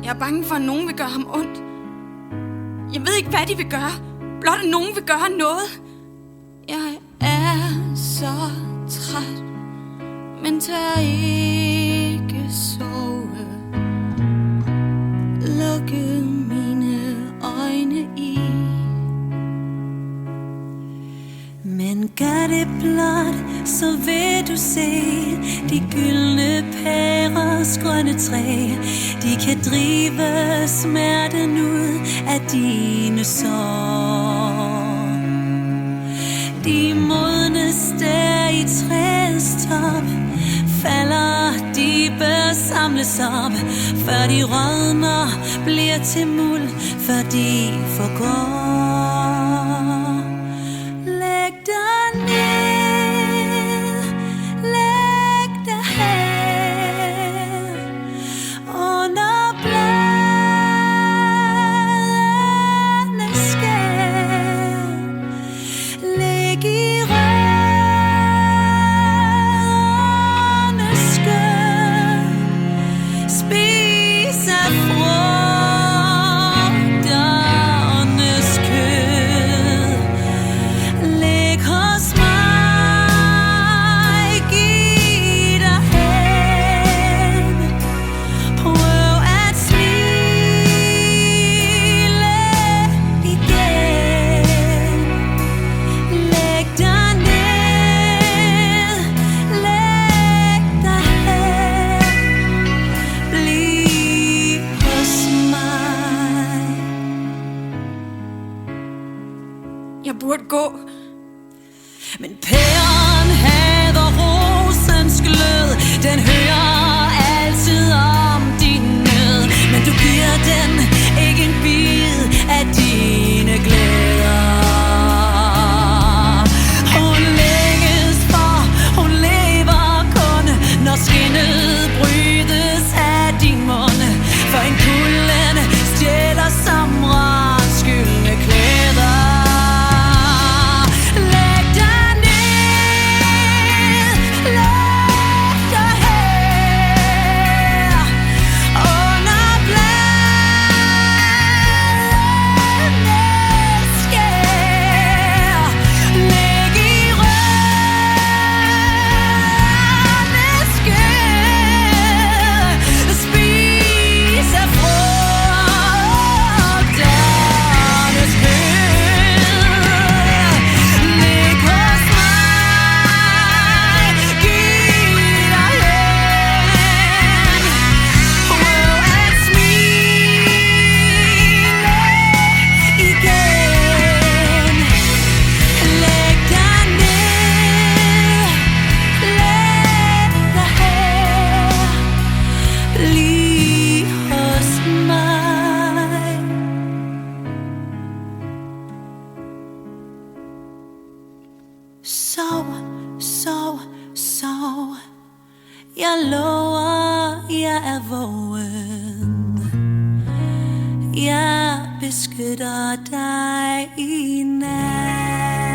Jeg er bange for, at nogen vil gøre ham ondt. Jeg ved ikke, hvad de vil gøre. Blot at nogen vil gøre noget. Jeg er så træt, men tør ikke sove. Lukke mine øjne i. Men gør det blot, så vil du se de gyldne pærers grønne træ. De kan drive smerten ud af dine sår. De modneste i træets top falder, de bør samles op, før de rådner, bliver til muld, før de forgår. Læg dig ned, læg dig her, under bladenes skær. Læg i rørende skør, spis af frugternes kød. Læg hos mig, giv dig hen. Prøv at smile igen. Læg dig ned, læg dig her. Bliv hos mig. Jeg burde gå. Men pæren hader rosens glød. Den hører altid om din nød, men du giver den ikke en bid af dine glæder. Hun længes for, hun lever kun, når skinnet brydes af din mund. For en kulden stjæler sommerens gyldne klæder. Læg dig ned, læg dig her, under bladenes skær. Læg i rørende skær, spis af frugternes kød. Læg hos mig, giv dig hen. Prøv at smile igen. Læg dig ned, læg dig her. Bliv hos mig. Sov, sov, sov. Jeg lover, jeg er vågen. Jeg beskytter dig i nat.